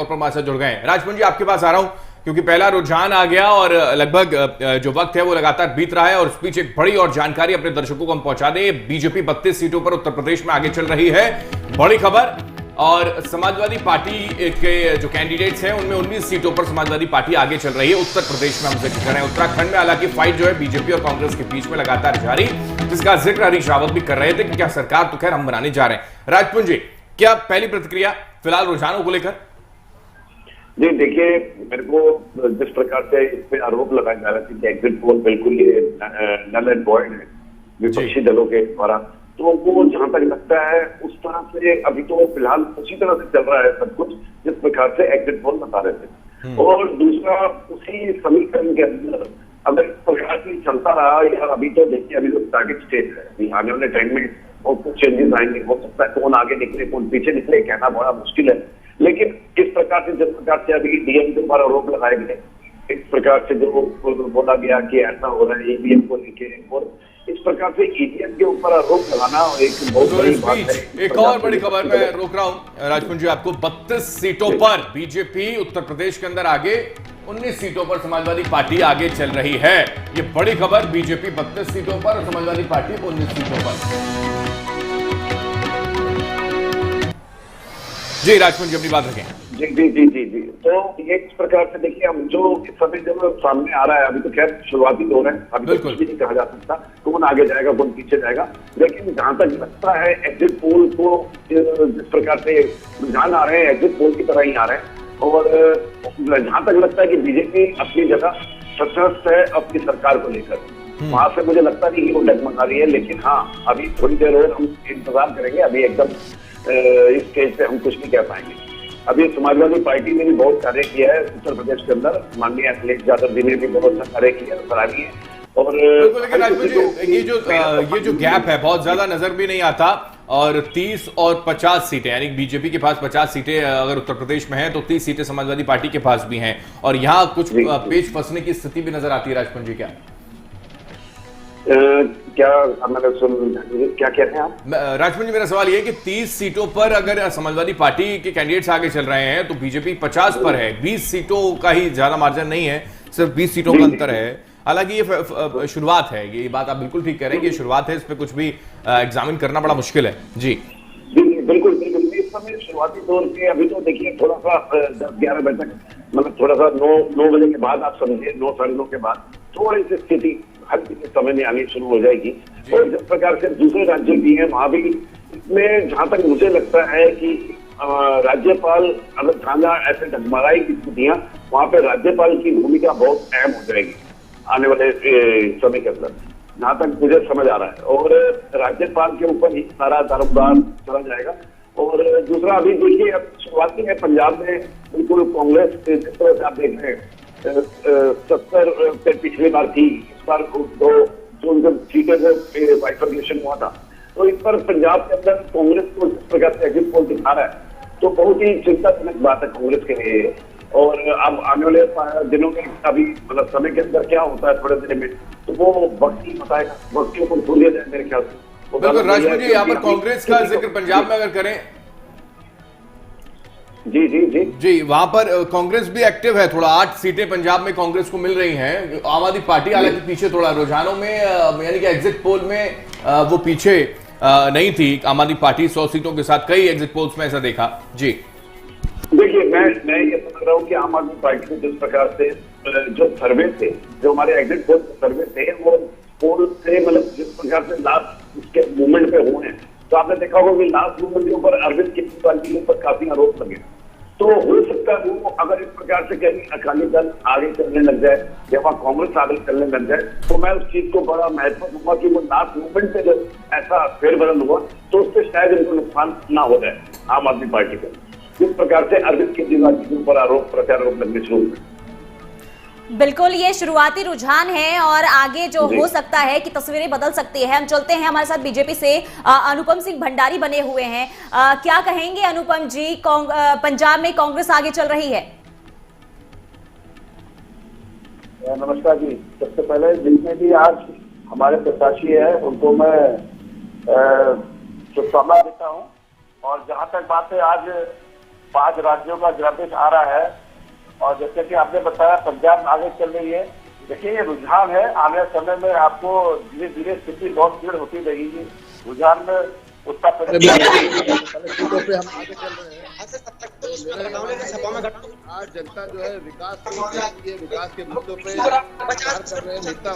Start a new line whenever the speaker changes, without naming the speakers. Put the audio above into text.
पर हमारे साथ जुड़ गए हैं। राजपूत जी, आपके पास आ रहा हूं क्योंकि पहला रुझान आ गया और लगभग जो वक्त है वो लगातार बीत रहा है और इस बीच एक बड़ी और जानकारी अपने दर्शकों को हम पहुंचा दें। बीजेपी 32 सीटों पर उत्तर प्रदेश में आगे चल रही है, बड़ी खबर। और समाजवादी पार्टी के जो कैंडिडेट्स हैं उनमें 19 सीटों पर समाजवादी पार्टी आगे चल रही है उत्तर प्रदेश में। हम जिक्र कर रहे हैं उत्तराखंड में, हालांकि फाइट जो है बीजेपी और कांग्रेस के बीच में लगातार जारी, जिसका जिक्र हरीश रावत भी कर रहे थे कि क्या सरकार तो खैर हम बनाने जा रहे हैं। राजपूत जी, क्या पहली प्रतिक्रिया फिलहाल रुझानों को लेकर?
जी देखिए, मेरे को जिस प्रकार से इस पे आरोप लगाया जा रहा है कि एग्जिट पोल बिल्कुल ये नल एंड वॉइड है विपक्षी दलों के द्वारा, तो वो जहां तक लगता है उस तरह से अभी तो फिलहाल उसी तरह से चल रहा है सब कुछ जिस प्रकार से एग्जिट पोल बता रहे थे। और दूसरा, उसी समीकरण के अंदर अगर इस प्रकार से चलता रहा, या अभी तो देखिए अभी तो टारगेट स्टेज है, अभी आने वाले टाइम में और कुछ चेंजेस आएंगे, हो सकता है कौन आगे निकले कौन पीछे निकले, कहना बड़ा मुश्किल है। लेकिन इस प्रकार से जिस प्रकार से अभी डीएम के ऊपर आरोप लगाए गए, इस प्रकार से जो बोला गया कि ऐसा हो रहा है ईवीएम को लेके, और इस प्रकार से ईवीएम के ऊपर आरोप लगाना एक बहुत बड़ी बात है।
एक और बड़ी खबर मैं रोक रहा हूं राजपूत जी आपको, 32 सीटों पर बीजेपी उत्तर प्रदेश के अंदर आगे, 19 सीटों पर समाजवादी पार्टी आगे चल रही है। ये बड़ी खबर, बीजेपी 32 सीटों पर और समाजवादी पार्टी 19 सीटों पर। जी राजपूत जी, अपनी बात रखें।
जी जी जी जी जी तो ये इस प्रकार से देखिए, हम जो इस समय जब सामने आ रहा है, अभी तो खैर शुरुआती दौर है, अभी तो कुछ भी नहीं कहा जा सकता कौन आगे जाएगा कौन पीछे जाएगा। लेकिन जहां तक लगता है एग्जिट पोल को जिस प्रकार से रुझान आ रहे हैं एग्जिट पोल की तरह ही आ रहे हैं, और जहां तक लगता है कि बीजेपी अपनी जगह सशक्त है अपनी सरकार को लेकर, वहां से मुझे लगता नहीं कि वो डगमगा रही है। लेकिन हाँ, अभी थोड़ी देर और हम इंतजार करेंगे, अभी एकदम इस स्टेज पे हम कुछ नहीं कह पाएंगे। अभी समाजवादी पार्टी ने भी बहुत कार्य किया है उत्तर प्रदेश के अंदर, माननीय अखिलेश यादव जी ने भी बहुत अच्छा कार्य किया, सराहनीय। और
लेकिन राजपूत जी, ये जो गैप है बहुत ज्यादा नजर भी नहीं आता, और 30 और 50 सीटें, यानी बीजेपी के पास 50 सीटें अगर उत्तर प्रदेश में हैं तो 30 सीटें समाजवादी पार्टी के पास भी हैं, और यहाँ कुछ पेच फंसने की स्थिति भी नजर आती है। राजपूत जी,
क्या कह रहे हैं आप?
राजपूत जी, मेरा सवाल ये है कि 30 सीटों पर अगर समाजवादी पार्टी के कैंडिडेट्स आगे चल रहे हैं तो बीजेपी 50 पर है, 20 सीटों का ही ज्यादा मार्जिन नहीं है, सिर्फ 20 सीटों का अंतर है। हालांकि ये शुरुआत है, ये बात आप बिल्कुल ठीक कह रहे हैं कि ये शुरुआत है, इस पे कुछ भी एग्जामिन करना बड़ा मुश्किल है। जी
बिल्कुल बिल्कुल, इस समय शुरुआती दौर पे अभी तो देखिए थोड़ा सा 10-11 बजे तक, मतलब थोड़ा सा 9 बजे के बाद आप समझिए, 9 साढ़े 9 के बाद थोड़ी सी स्थिति हल्की से समय में आनी शुरू हो जाएगी। और जिस प्रकार से दूसरे राज्य भी हैं वहां भी, इसमें जहां तक मुझे लगता है कि राज्यपाल अगर जहां ऐसे डगमगाई की स्थितियां, वहां पे राज्यपाल की भूमिका बहुत अहम हो जाएगी आने वाले समय के अंदर, जहां तक मुझे समझ आ रहा है। और राज्यपाल के ऊपर ही सारा दारोमदार चला जाएगा। और दूसरा, अभी देखिए अब शुरुआती है पंजाब में, बिल्कुल कांग्रेस जिस तरह से आप देख रहे हैं 70 पे पिछली बार थी, इस बार जो उनके सीटें से बाइफर्केशन हुआ था, तो इस पर पंजाब के अंदर कांग्रेस को जिस प्रकार से एग्जिट पोल दिखा रहा है, तो बहुत ही चिंताजनक बात है कांग्रेस के लिए। और अब आने वाले दिनों में, अभी मतलब समय के अंदर क्या होता है थोड़े दिन में, तो वो वक्त ही बताएगा, वक्त के ऊपर छोड़ दिया जाए मेरे ख्याल से।
बिल्कुल राजपूत जी, यहाँ पर कांग्रेस का जिक्र पंजाब में अगर करें,
जी जी जी
जी, वहां पर कांग्रेस भी एक्टिव है, थोड़ा 8 सीटें पंजाब में कांग्रेस को मिल रही हैं। आम आदमी पार्टी हालांकि पीछे थोड़ा रुझानों में, यानी कि एग्जिट पोल में वो पीछे नहीं थी आम आदमी पार्टी 100 सीटों के साथ, कई एग्जिट पोल्स में ऐसा देखा। जी
देखिए, मैं ये समझ रहा हूँ कि आम आदमी पार्टी को जिस प्रकार से जो सर्वे थे, जो हमारे एग्जिट पोल सर्वे थे, वो पोल से मतलब जिस प्रकार से लास्ट उसके मूवमेंट पे हुए हैं, तो आपने देखा होगा कि लास्ट मूवमेंट के ऊपर अरविंद केजरीवाल के ऊपर काफी आरोप लगे। तो हो सकता है वो अगर इस प्रकार से कहीं अकाली दल आगे चलने लग जाए या वहाँ कांग्रेस आगे चलने लग जाए, तो मैं उस चीज को बड़ा महत्व दूंगा कि वो लास्ट मूवमेंट पे जब ऐसा फेरबदल हुआ तो उससे शायद इनको नुकसान ना हो जाए आम आदमी पार्टी को, जिस प्रकार से अरविंद केजरीवाल के ऊपर आरोप प्रत्यारोप लगने शुरू हुए।
बिल्कुल, ये शुरुआती रुझान है और आगे जो हो सकता है कि तस्वीरें बदल सकती है। हम चलते हैं, हमारे साथ बीजेपी से अनुपम सिंह भंडारी बने हुए हैं। क्या कहेंगे अनुपम जी, पंजाब में कांग्रेस आगे चल रही है?
नमस्कार जी। सबसे पहले जितने भी आज हमारे प्रत्याशी है उनको मैं शुभकामना देता हूँ। और जहाँ तक बात है आज 5 राज्यों का जनादेश आ रहा है। और जैसे कि आपने बताया पंजाब आगे चल रही है। देखिए ये रुझान है, आने वाले समय में आपको धीरे धीरे स्थिति बहुत दृढ़ होती रहेगी। रुझान में उत्तर प्रदेश
सीटों पे हम आगे चल रहे हैं। आज जनता जो है विकास के मुद्दों पे विचार कर रहे हैं। नेता